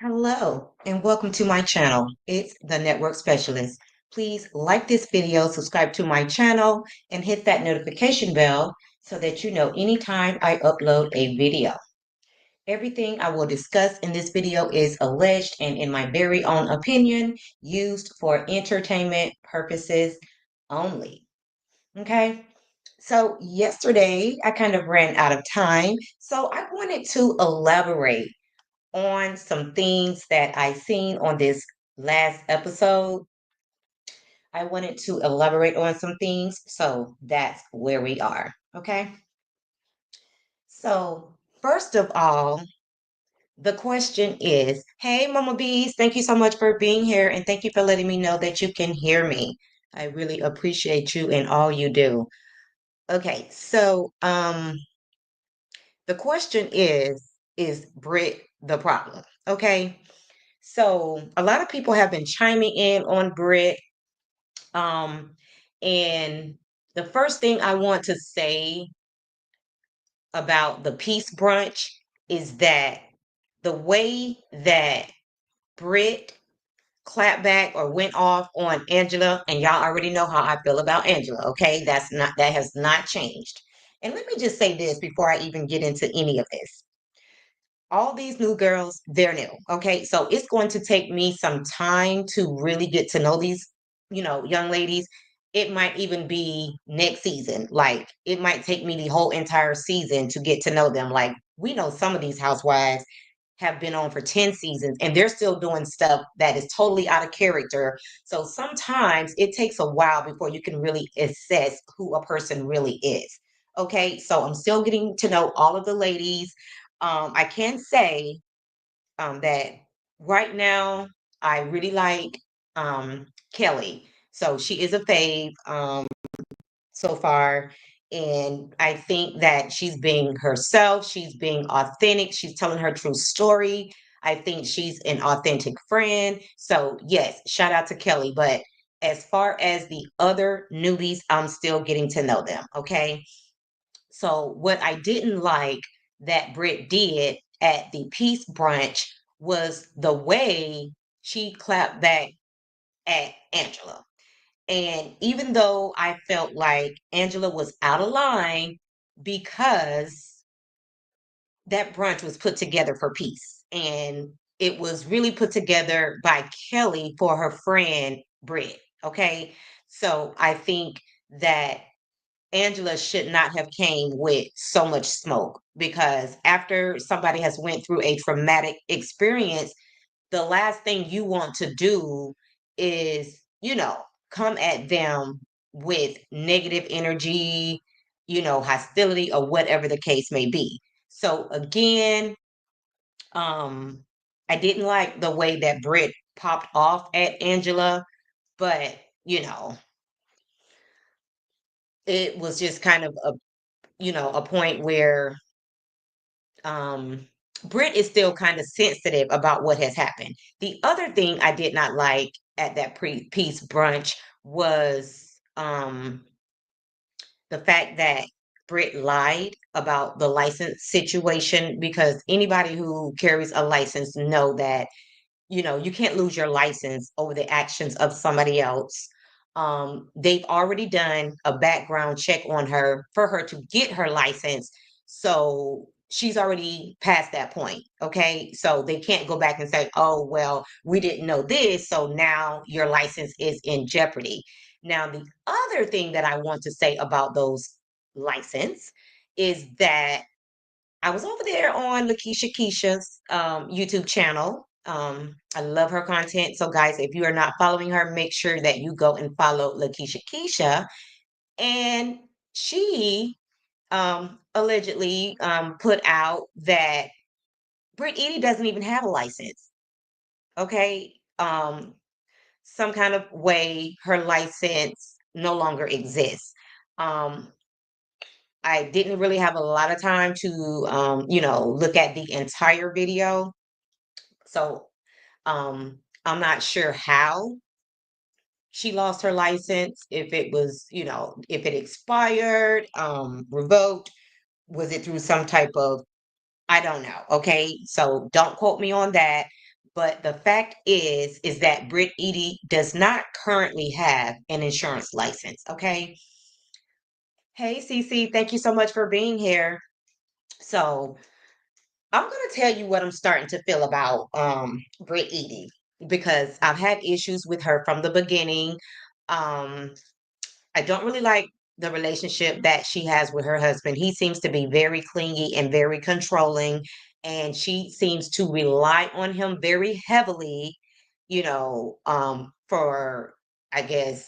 Hello and welcome to my channel. It's the Network Specialist. Please like this video, subscribe to my channel, and hit that notification bell so that you know anytime I upload a video. Everything I will discuss in this video is alleged and in my very own opinion, used for entertainment purposes only. Okay? So yesterday I kind of ran out of time, so I wanted to elaborate on some things that I seen on this last episode. I wanted to elaborate on some things, so that's where we are. Okay. So, first of all, the question is, hey, Mama Bees, thank you so much for being here and thank you for letting me know that you can hear me. I really appreciate you and all you do. Okay, so the question is Brit the problem? Okay. So a lot of people have been chiming in on Brit. Um, and the first thing I want to say about the peace brunch is that the way that Brit clapped back or went off on Angela, and y'all already know how I feel about Angela, okay? That has not changed. And let me just say this before I even get into any of this. All these new girls, they're new. Okay. So it's going to take me some time to really get to know these, young ladies. It might even be next season. Like it might take me the whole entire season to get to know them. Like we know some of these housewives have been on for 10 seasons and they're still doing stuff that is totally out of character. So sometimes it takes a while before you can really assess who a person really is. Okay. So I'm still getting to know all of the ladies. I can say that right now I really like Kelly. So she is a fave so far. And I think that she's being herself. She's being authentic. She's telling her true story. I think she's an authentic friend. So, yes, shout out to Kelly. But as far as the other newbies, I'm still getting to know them. Okay. So what I didn't like that Britt did at the peace brunch was the way she clapped back at Angela. And even though I felt like Angela was out of line because that brunch was put together for peace and it was really put together by Kelly for her friend Britt. Okay. So I think that Angela should not have came with so much smoke because after somebody has went through a traumatic experience, the last thing you want to do is, come at them with negative energy, hostility or whatever the case may be. So again, um I didn't like the way that Britt popped off at Angela, but you know, it was just kind of a point where um Britt is still kind of sensitive about what has happened. The other thing I did not like at that peace brunch was the fact that Britt lied about the license situation because anybody who carries a license know that you can't lose your license over the actions of somebody else. They've already done a background check on her for her to get her license. So she's already past that point. Okay. So they can't go back and say, oh, well, we didn't know this. So now your license is in jeopardy. Now, the other thing that I want to say about those license is that I was over there on Lakeisha Keisha's YouTube channel. I love her content. So, guys, if you are not following her, make sure that you go and follow Lakeisha Keisha. And she allegedly put out that Brit Eady doesn't even have a license. Okay. Some kind of way her license no longer exists. Um, I didn't really have a lot of time to, look at the entire video. So I'm not sure how she lost her license, if it was, if it expired, revoked, was it through some type of, I don't know. Okay. So don't quote me on that. But the fact is that Brit Eady does not currently have an insurance license. Okay. Hey, Cece, thank you so much for being here. So I'm gonna tell you what I'm starting to feel about Brit Eady because I've had issues with her from the beginning. Um, I don't really like the relationship that she has with her husband. He seems to be very clingy and very controlling, and she seems to rely on him very heavily, for, I guess,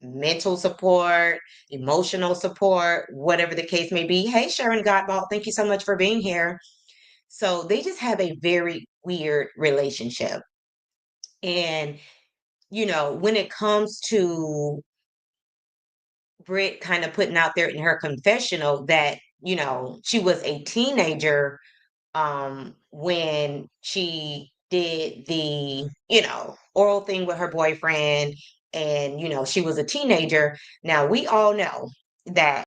mental support, emotional support, whatever the case may be. Hey, Sharon Godball, thank you so much for being here. So they just have a very weird relationship. And, when it comes to Brit kind of putting out there in her confessional that, she was a teenager when she did the, oral thing with her boyfriend and, she was a teenager. Now, we all know that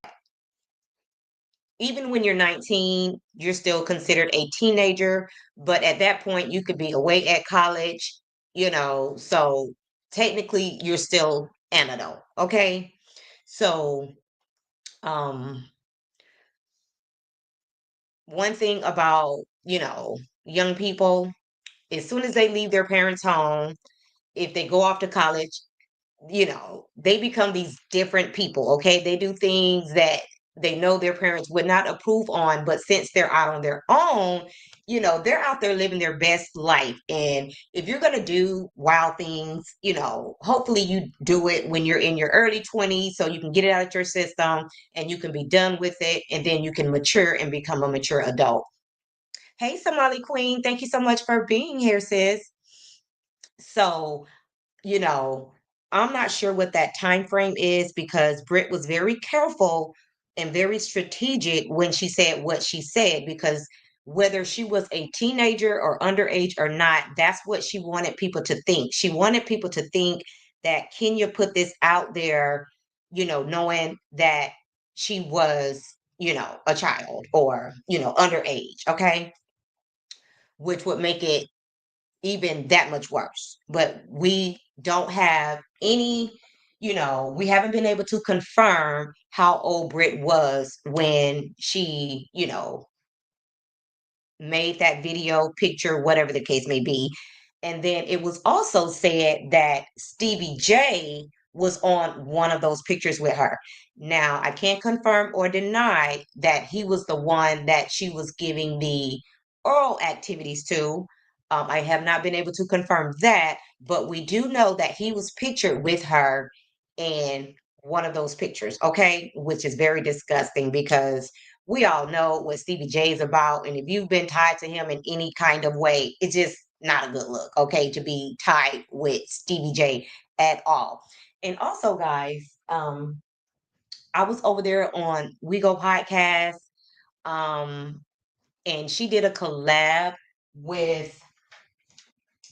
even when you're 19, you're still considered a teenager, but at that point, you could be away at college, so technically you're still an adult, okay? So, um, one thing about, young people, as soon as they leave their parents' home, if they go off to college, they become these different people, okay? They do things that they know their parents would not approve on, but since they're out on their own, they're out there living their best life. And if you're going to do wild things, hopefully you do it when you're in your early 20s so you can get it out of your system and you can be done with it and then you can mature and become a mature adult. Hey, Somali Queen, thank you so much for being here, sis. So, you know, I'm not sure what that time frame is because Britt was very careful and very strategic when she said what she said because whether she was a teenager or underage or not, that's what she wanted people to think. She wanted people to think that Kenya put this out there, knowing that she was, a child or, underage, okay? Which would make it even that much worse. But we don't have any, we haven't been able to confirm how old Brit was when she, made that video, picture, whatever the case may be. And then it was also said that Stevie J was on one of those pictures with her. Now, I can't confirm or deny that he was the one that she was giving the oral activities to. I have not been able to confirm that, but we do know that he was pictured with her in one of those pictures, okay? Which is very disgusting because we all know what Stevie J is about. And if you've been tied to him in any kind of way, it's just not a good look, okay, to be tied with Stevie J at all. And also, guys, I was over there on We Go Podcast, um, and she did a collab with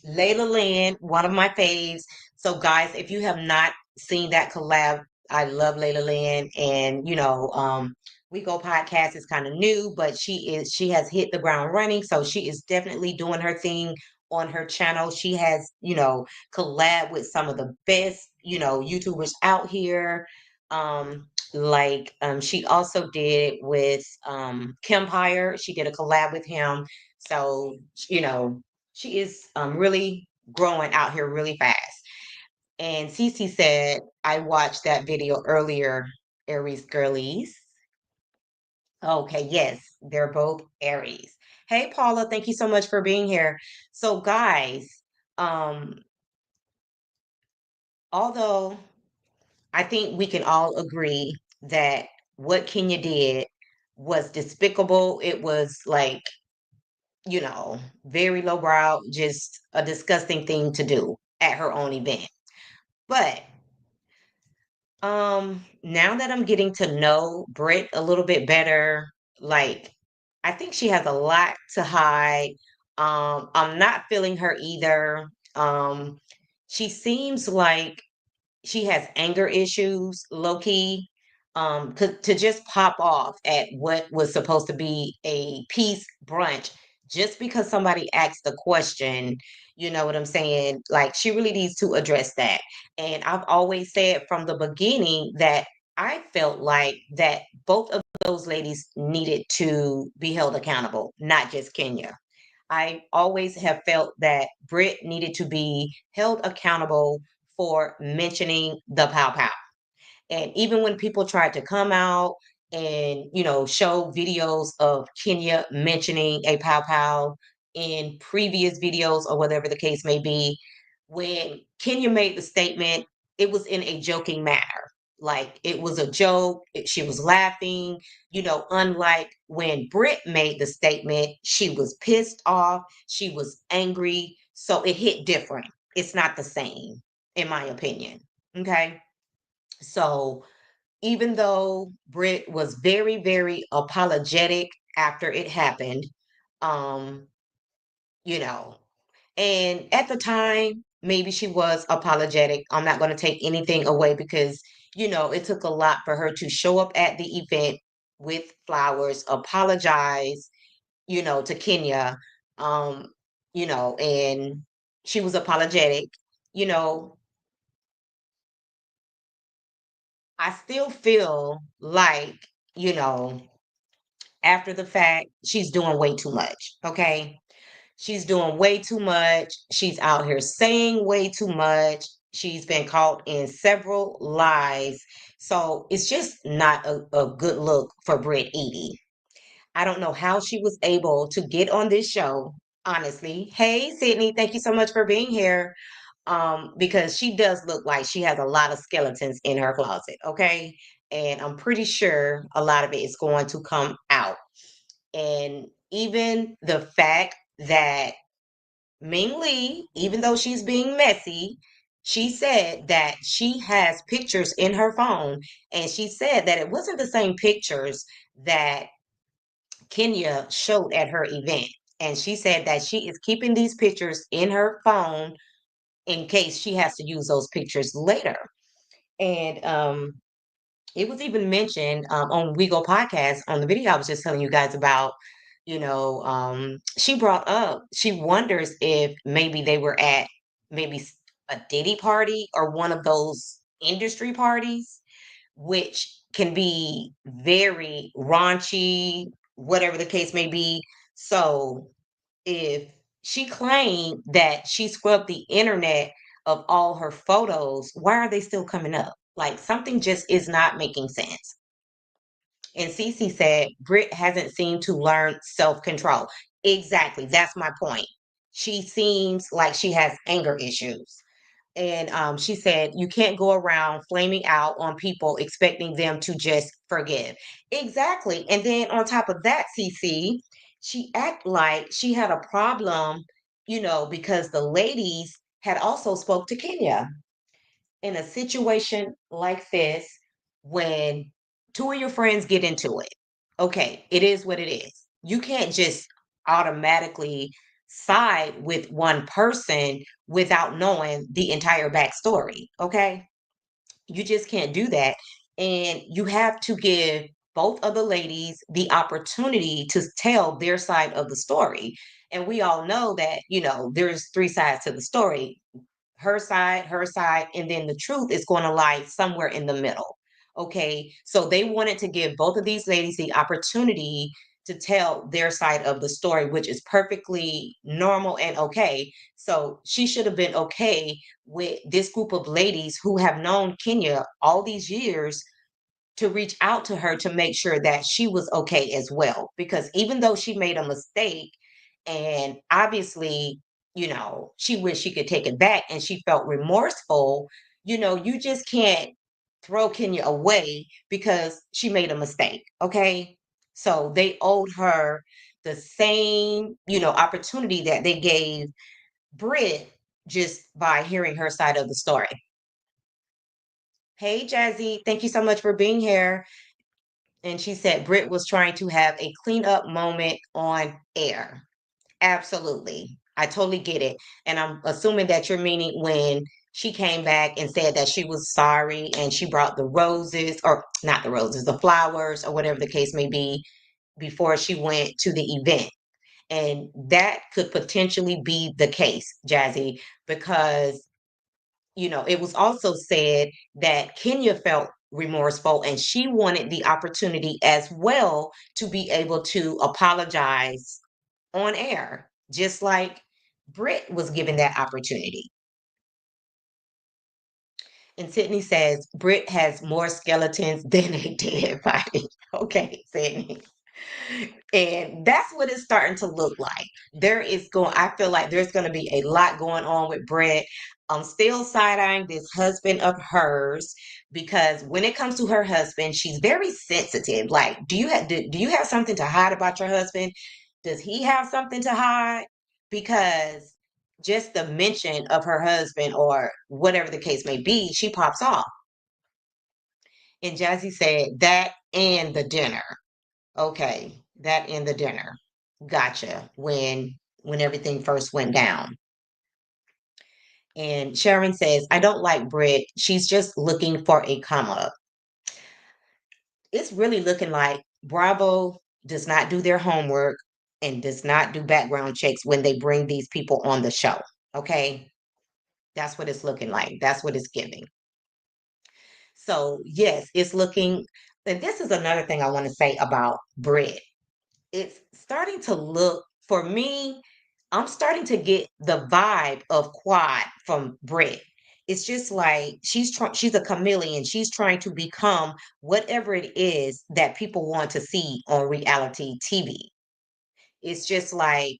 Layla Lynn, one of my faves. So, guys, if you have not seen that collab, I love Layla Lynn, and We Go Podcast is kind of new, but she has hit the ground running, so she is definitely doing her thing on her channel. She has collab with some of the best YouTubers out here. She also did with Kempire. She did a collab with him. So she is really growing out here really fast. And Cece said, I watched that video earlier, Aries girlies. Okay, yes, they're both Aries. Hey, Paula, thank you so much for being here. So, guys, um, although I think we can all agree that what Kenya did was despicable, it was like, very lowbrow, just a disgusting thing to do at her own event. But now that I'm getting to know Britt a little bit better, like I think she has a lot to hide. I'm not feeling her either. She seems like she has anger issues, low key. To just pop off at what was supposed to be a peace brunch just because somebody asked the question, you know what I'm saying? Like, she really needs to address that. And I've always said from the beginning that I felt like that both of those ladies needed to be held accountable, not just Kenya. I always have felt that Brit needed to be held accountable for mentioning the pow pow. And even when people tried to come out and, show videos of Kenya mentioning a pow pow in previous videos or whatever the case may be, when Kenya made the statement, it was in a joking manner. Like, it was a joke, she was laughing, unlike when Britt made the statement, she was pissed off, she was angry. So it hit different. It's not the same, in my opinion. Okay. So even though Britt was very, very apologetic after it happened, um, you know, and at the time, maybe she was apologetic. I'm not going to take anything away because, it took a lot for her to show up at the event with flowers, apologize, to Kenya, um, and she was apologetic. You know, I still feel like, you know, after the fact, she's doing way too much. Okay. She's doing way too much. She's out here saying way too much. She's been caught in several lies. So it's just not a good look for Britt Eady. I don't know how she was able to get on this show, honestly. Hey, Sydney, thank you so much for being here. Because she does look like she has a lot of skeletons in her closet, okay? And I'm pretty sure a lot of it is going to come out. And even the fact that Ming Lee, even though she's being messy, she said that she has pictures in her phone, and she said that it wasn't the same pictures that Kenya showed at her event. And she said that she is keeping these pictures in her phone in case she has to use those pictures later. And it was even mentioned on WeGo podcast on the video I was just telling you guys about. She brought up she wonders if maybe they were at maybe a Diddy party or one of those industry parties, which can be very raunchy, whatever the case may be. So if she claimed that she scrubbed the internet of all her photos, why are they still coming up? Like, something just is not making sense. And Cece said, Britt hasn't seemed to learn self control. Exactly. That's my point. She seems like she has anger issues. And she said, you can't go around flaming out on people expecting them to just forgive. Exactly. And then on top of that, CC, she act like she had a problem, because the ladies had also spoke to Kenya in a situation like this. When two of your friends get into it, okay, it is what it is. You can't just automatically side with one person without knowing the entire backstory. Okay. You just can't do that. And you have to give both of the ladies the opportunity to tell their side of the story. And we all know that, there's three sides to the story: her side, and then the truth is going to lie somewhere in the middle. Okay. So they wanted to give both of these ladies the opportunity to tell their side of the story, which is perfectly normal and okay. So she should have been okay with this group of ladies who have known Kenya all these years to reach out to her to make sure that she was okay as well. Because even though she made a mistake and obviously, she wished she could take it back and she felt remorseful, you just can't throw Kenya away because she made a mistake. Okay. So they owed her the same, opportunity that they gave Brit just by hearing her side of the story. Hey, Jazzy, thank you so much for being here. And she said Britt was trying to have a cleanup moment on air. Absolutely. I totally get it. And I'm assuming that you're meaning when she came back and said that she was sorry and she brought the roses, or not the roses, the flowers, or whatever the case may be, before she went to the event. And that could potentially be the case, Jazzy, because it was also said that Kenya felt remorseful and she wanted the opportunity as well to be able to apologize on air, just like Brit was given that opportunity. And Sydney says Brit has more skeletons than a dead body. Okay, Sydney. And that's what it's starting to look like. I feel like there's going to be a lot going on with Brett. I'm still side-eyeing this husband of hers because when it comes to her husband, she's very sensitive. Like, do you have something to hide about your husband? Does he have something to hide? Because just the mention of her husband or whatever the case may be, she pops off. And Jazzy said that and the dinner. Okay, that and the dinner. Gotcha. When everything first went down. And Sharon says, I don't like Brit. She's just looking for a come up. It's really looking like Bravo does not do their homework and does not do background checks when they bring these people on the show. Okay. That's what it's looking like. That's what it's giving. So yes, it's looking, and this is another thing I want to say about Brit. It's starting to look for me. I'm starting to get the vibe of Quad from Brit. It's just like she's a chameleon. She's trying to become whatever it is that people want to see on reality TV. It's just like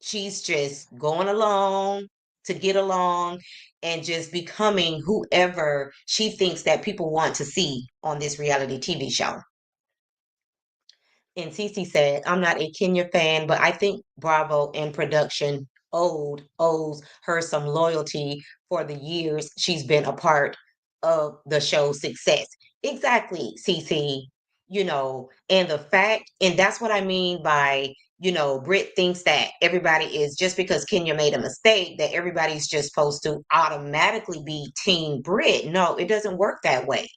she's just going along to get along and just becoming whoever she thinks that people want to see on this reality TV show. And Cece said, I'm not a Kenya fan, but I think Bravo and production owes her some loyalty for the years she's been a part of the show's success. Exactly, Cece. And the fact, and that's what I mean by, Brit thinks that everybody is just because Kenya made a mistake, that everybody's just supposed to automatically be Team Brit. No, it doesn't work that way.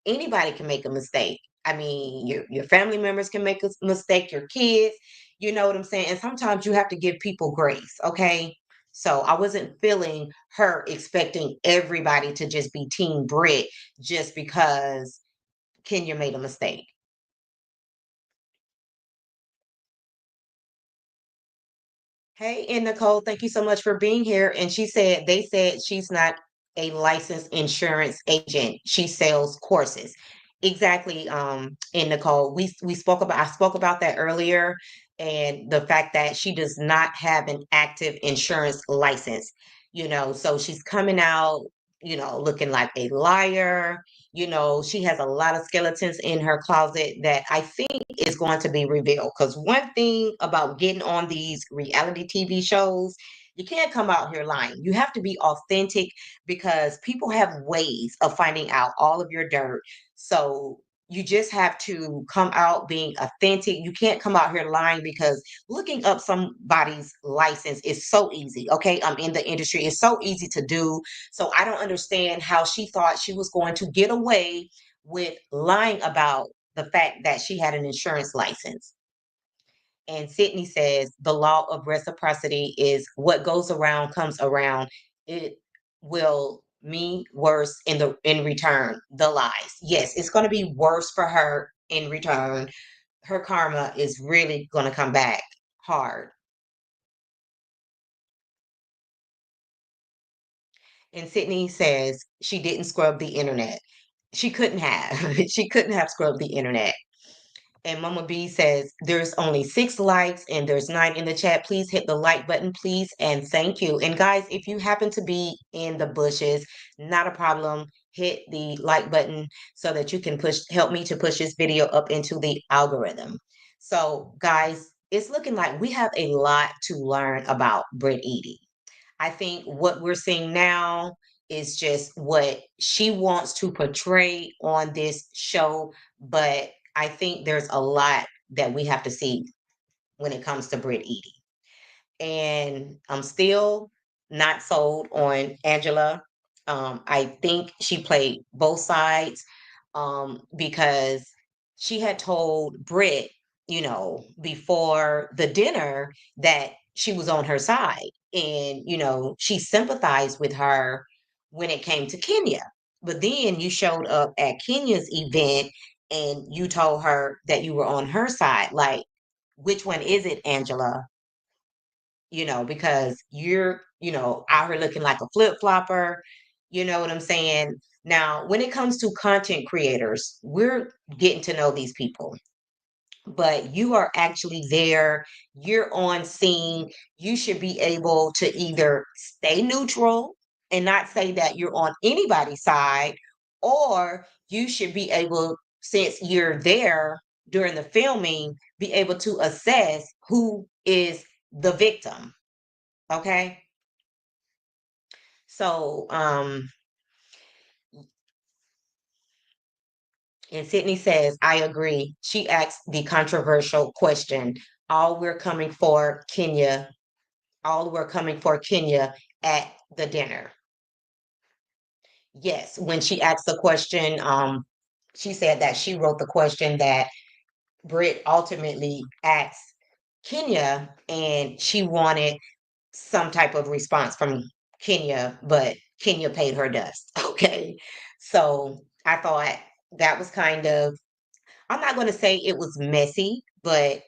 Anybody can make a mistake. I mean, your family members can make a mistake, your kids, you know what I'm saying? And sometimes you have to give people grace, okay? So I wasn't feeling her expecting everybody to just be Team Brit just because Kenya made a mistake. Hey, and Nicole, thank you so much for being here. And they said she's not a licensed insurance agent. She sells courses. Exactly. And Nicole, I spoke about that earlier, and the fact that she does not have an active insurance license. So she's coming out, looking like a liar. She has a lot of skeletons in her closet that I think is going to be revealed. Because one thing about getting on these reality TV shows, you can't come out here lying. You have to be authentic because people have ways of finding out all of your dirt. So you just have to come out being authentic. You can't come out here lying because looking up somebody's license is so easy. Okay. I'm in the industry. It's so easy to do. So I don't understand how she thought she was going to get away with lying about the fact that she had an insurance license. And Sydney says the law of reciprocity is what goes around comes around. It will mean worse in return. The lies. Yes, it's going to be worse for her in return. Her karma is really going to come back hard. And Sydney says she didn't scrub the internet. She couldn't have. She couldn't have scrubbed the internet. And Mama B says there's only 6 likes and there's 9 in the chat. Please hit the like button, please, and thank you. And guys, if you happen to be in the bushes, not a problem. Hit the like button so that you can help me to push this video up into the algorithm. So, guys, it's looking like we have a lot to learn about Brit Eady. I think what we're seeing now is just what she wants to portray on this show, but I think there's a lot that we have to see when it comes to Brit Eady. And I'm still not sold on Angela. I think she played both sides because she had told Brit, before the dinner that she was on her side. And, she sympathized with her when it came to Kenya. But then you showed up at Kenya's event and you told her that you were on her side. Like, which one is it, Angela? Because you're, out here looking like a flip flopper. You know what I'm saying? Now, when it comes to content creators, we're getting to know these people, but you are actually there. You're on scene. You should be able to either stay neutral and not say that you're on anybody's side, or you should be able, since you're there during the filming, be able to assess who is the victim. Okay. So, and Sydney says, I agree. She asked the controversial question. All we're coming for Kenya, all we're coming for Kenya at the dinner. Yes, when she asked the question, she said that she wrote the question that Britt ultimately asked Kenya, and she wanted some type of response from Kenya, but Kenya paid her dust. Okay. So I thought that was kind of, I'm not going to say it was messy, but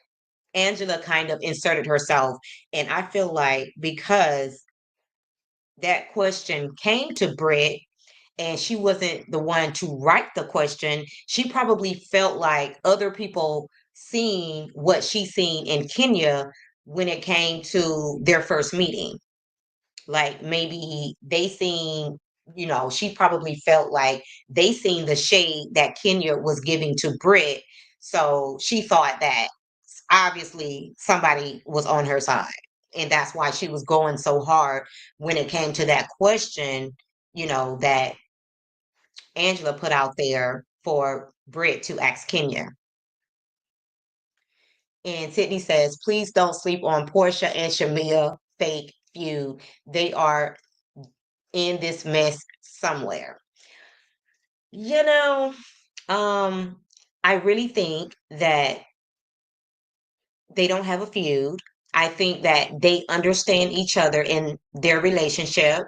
Angela kind of inserted herself. And I feel like because that question came to Britt and she wasn't the one to write the question, she probably felt like other people seeing what she seen in Kenya when it came to their first meeting. Like maybe they seen, she probably felt like they seen the shade that Kenya was giving to Britt. So she thought that obviously somebody was on her side. And that's why she was going so hard when it came to that question, that Angela put out there for Britt to ask Kenya. And Sydney says, please don't sleep on Portia and Shamia fake feud. They are in this mess somewhere. You know, um, I really think that they don't have a feud. I think that they understand each other in their relationship.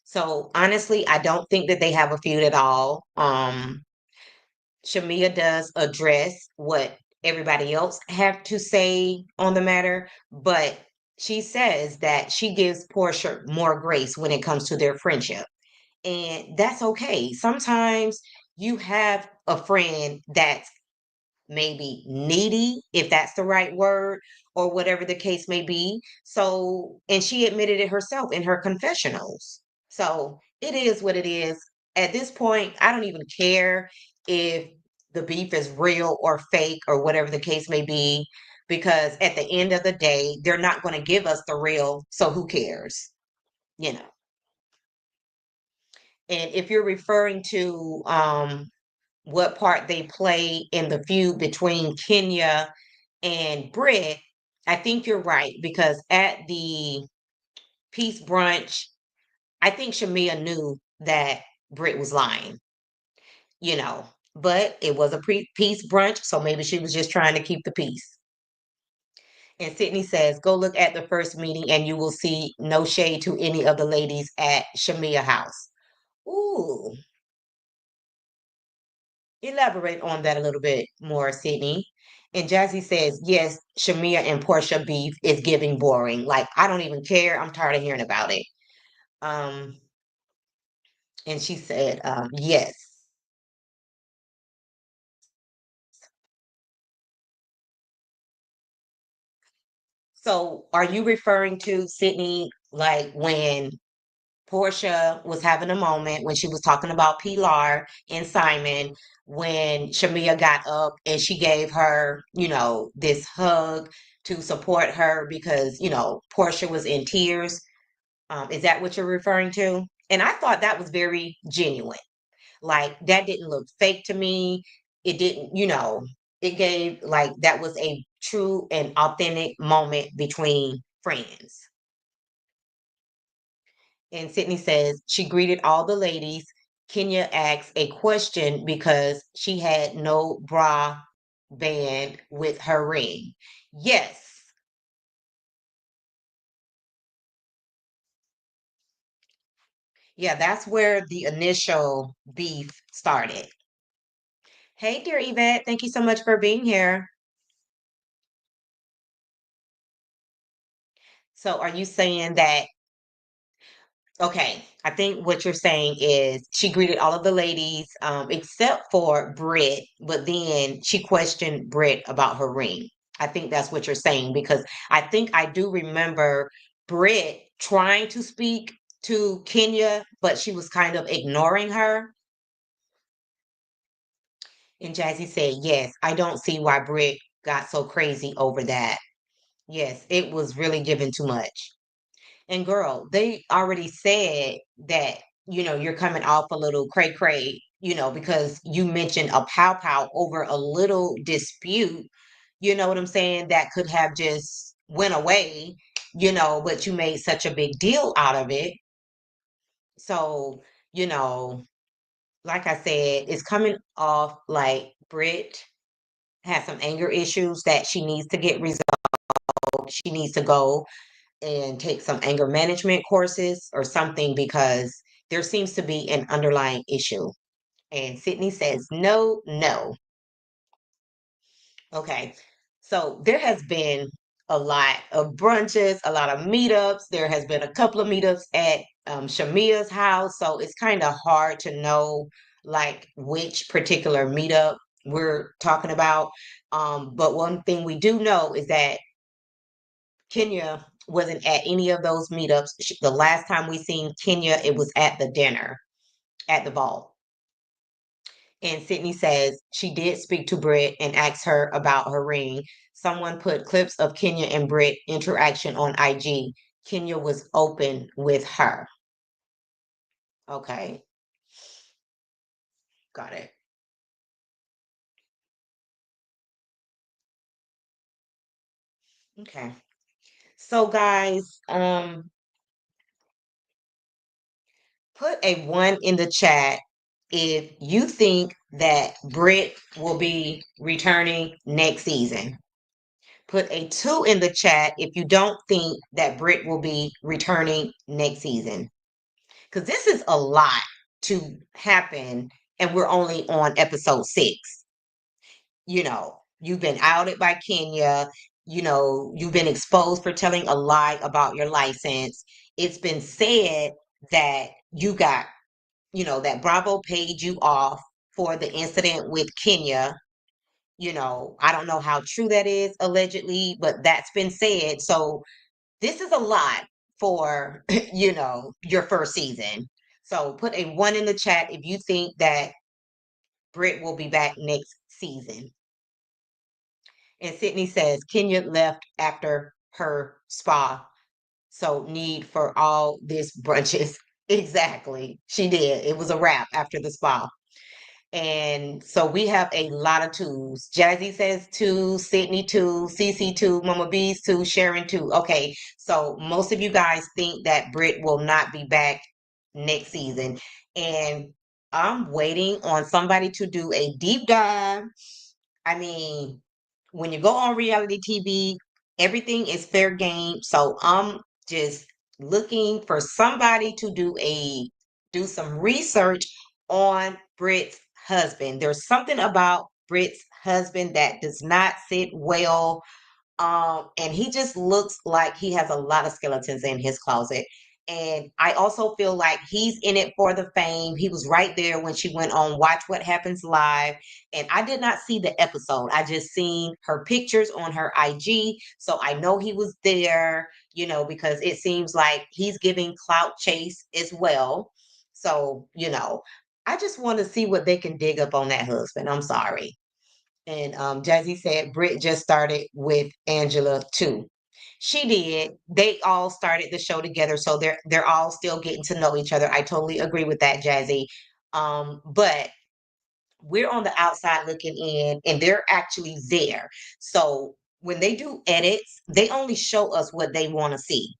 So honestly, I don't think that they have a feud at all. Shamia does address what everybody else have to say on the matter, but she says that she gives Portia more grace when it comes to their friendship. And that's okay. Sometimes you have a friend that's maybe needy, if that's the right word, or whatever the case may be. So, and she admitted it herself in her confessionals. So it is what it is. At this point, I don't even care if the beef is real or fake or whatever the case may be, because at the end of the day, they're not going to give us the real. So who cares? You know. And if you're referring to what part they play in the feud between Kenya and Britt, I think you're right because at the peace brunch, I think Shamia knew that Britt was lying, you know, but it was a peace brunch, so maybe she was just trying to keep the peace. And Sydney says, go look at the first meeting and you will see no shade to any of the ladies at Shamia house. Ooh, elaborate on that a little bit more, Sydney. And Jazzy says, yes, Shamia and Portia beef is giving boring. Like, I don't even care. I'm tired of hearing about it. Um, and she said, yes. So are you referring to Sydney, like when Portia was having a moment when she was talking about Pilar and Simon, when Shamia got up and she gave her, this hug to support her because, Portia was in tears. Is that what you're referring to? And I thought that was very genuine. Like that didn't look fake to me. It didn't, it gave like that was a true and authentic moment between friends. And Sydney says she greeted all the ladies. Kenya asked a question because she had no bra band with her ring. Yes. Yeah, that's where the initial beef started. Hey, dear Yvette, thank you so much for being here. So, are you saying that okay, I think what you're saying is she greeted all of the ladies except for Brit, but then she questioned Brit about her ring. I think that's what you're saying because I think I do remember Brit trying to speak to Kenya, but she was kind of ignoring her. And Jazzy said, yes, I don't see why Brit got so crazy over that. Yes, it was really given too much. And girl, they already said that, you're coming off a little cray cray, because you mentioned a pow pow over a little dispute, you know what I'm saying? That could have just went away, but you made such a big deal out of it. So, you know, like I said, it's coming off like Brit has some anger issues that she needs to get resolved. She needs to go and take some anger management courses or something because there seems to be an underlying issue. And Sydney says, no, no. Okay. So there has been a lot of brunches, a lot of meetups. There has been a couple of meetups at Shamia's house. So it's kind of hard to know like which particular meetup we're talking about. But one thing we do know is that Kenya wasn't at any of those meetups. The last time we seen Kenya, it was at the dinner at the vault. And Sydney says she did speak to Britt and asked her about her ring. Someone put clips of Kenya and Britt interaction on IG. Kenya was open with her. Okay, got it. Okay. So guys, put a one in the chat if you think that Britt will be returning next season. Put a two in the chat if you don't think that Britt will be returning next season. Because this is a lot to happen, and we're only on episode 6. You've been outed by Kenya. You've been exposed for telling a lie about your license. It's been said that that Bravo paid you off for the incident with Kenya. I don't know how true that is allegedly, but that's been said. So this is a lot for, your first season. So put a one in the chat if you think that Britt will be back next season. And Sydney says Kenya left after her spa. So need for all this brunches. Exactly. She did. It was a wrap after the spa. And so we have a lot of twos. Jazzy says two, Sydney two, CC two, Mama B's two, Sharon two. Okay, so most of you guys think that Britt will not be back next season. And I'm waiting on somebody to do a deep dive. I mean, when you go on reality TV, everything is fair game. So I'm just looking for somebody to do some research on Britt's husband. There's something about Britt's husband that does not sit well, and he just looks like he has a lot of skeletons in his closet. And I also feel like he's in it for the fame. He was right there when she went on Watch What Happens Live. And I did not see the episode. I just seen her pictures on her IG. So I know he was there, because it seems like he's giving clout chase as well. So, I just want to see what they can dig up on that husband. I'm sorry. And Jazzy said Britt just started with Angela too. She did. They all started the show together, so they're all still getting to know each other. I totally agree with that, Jazzy. But we're on the outside looking in, and they're actually there. So when they do edits, they only show us what they want to see.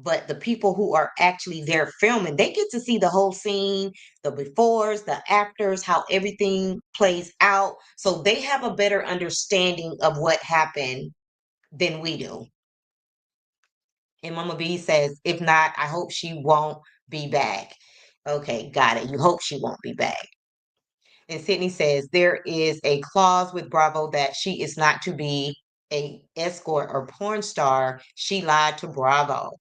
but the people who are actually there filming, they get to see the whole scene, the befores, the afters, how everything plays out. So they have a better understanding of what happened than we do. And Mama B says, if not, I hope she won't be back. Okay, got it. You hope she won't be back. And Sydney says there is a clause with Bravo that she is not to be a escort or porn star. She lied to Bravo.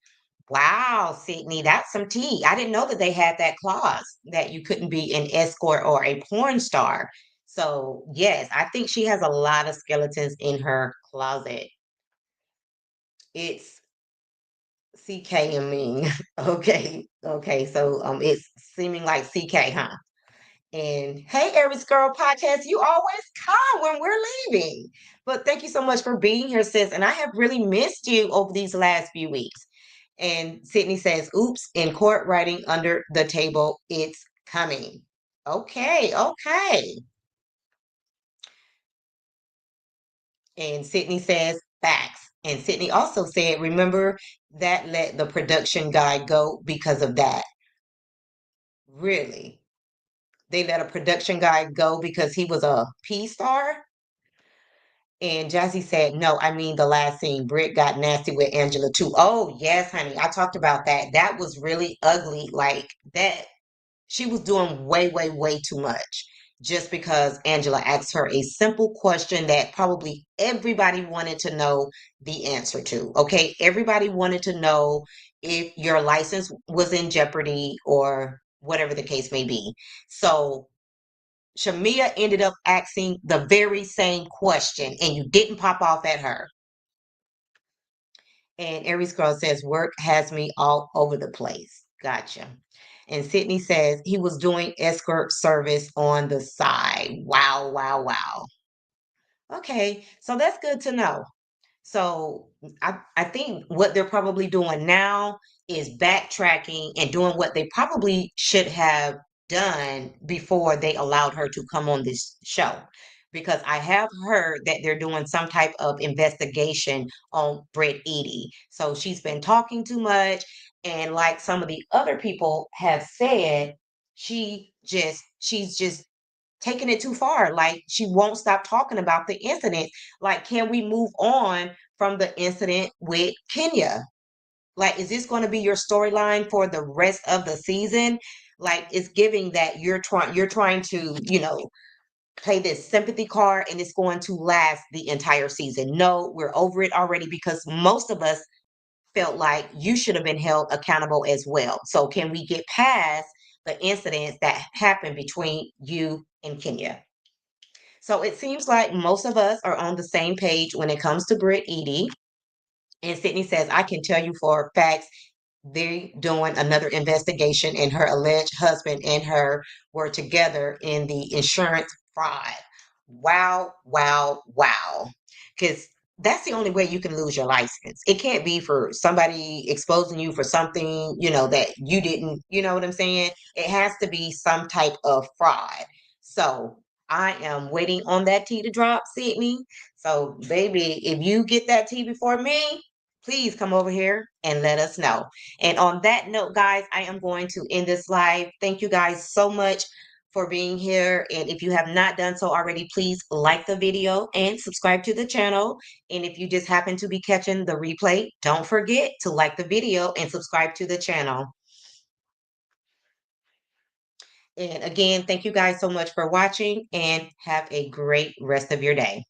Wow, Sydney, that's some tea. I didn't know that they had that clause that you couldn't be an escort or a porn star. So, yes, I think she has a lot of skeletons in her closet. It's CK and Ming. Okay, okay. So, it's seeming like CK, huh? And hey, Aries Girl Podcast, you always come when we're leaving. But thank you so much for being here, sis. And I have really missed you over these last few weeks. And Sydney says, oops, in court writing under the table, it's coming. Okay, okay. And Sydney says, facts. And Sydney also said, remember that let the production guy go because of that. Really? They let a production guy go because he was a P star? And Jazzy said, no, I mean the last scene. Britt got nasty with Angela too. Oh, yes, honey. I talked about that. That was really ugly. Like that, she was doing way, way, way too much just because Angela asked her a simple question that probably everybody wanted to know the answer to. Okay. Everybody wanted to know if your license was in jeopardy or whatever the case may be. So Shamia ended up asking the very same question and you didn't pop off at her. And Aries Girl says, work has me all over the place. Gotcha. And Sydney says he was doing escort service on the side. Wow, wow, wow. Okay, so that's good to know. So I think what they're probably doing now is backtracking and doing what they probably should have done before they allowed her to come on this show. Because I have heard that they're doing some type of investigation on Brit Eady. So she's been talking too much. And like some of the other people have said, she's just taking it too far. Like she won't stop talking about the incident. Like, can we move on from the incident with Kenya? Like, is this going to be your storyline for the rest of the season? Like, it's giving that you're trying to, play this sympathy card and it's going to last the entire season. No, we're over it already because most of us felt like you should have been held accountable as well. So can we get past the incidents that happened between you and Kenya? So it seems like most of us are on the same page when it comes to Brit Eady. And Sydney says, I can tell you for facts, they doing another investigation, and her alleged husband and her were together in the insurance fraud. Wow, wow, wow. Because that's the only way you can lose your license. It can't be for somebody exposing you for something, that you didn't, you know what I'm saying? It has to be some type of fraud. So I am waiting on that tea to drop, Sydney. So, baby, if you get that tea before me, please come over here and let us know. And on that note, guys, I am going to end this live. Thank you guys so much for being here. And if you have not done so already, please like the video and subscribe to the channel. And if you just happen to be catching the replay, don't forget to like the video and subscribe to the channel. And again, thank you guys so much for watching and have a great rest of your day.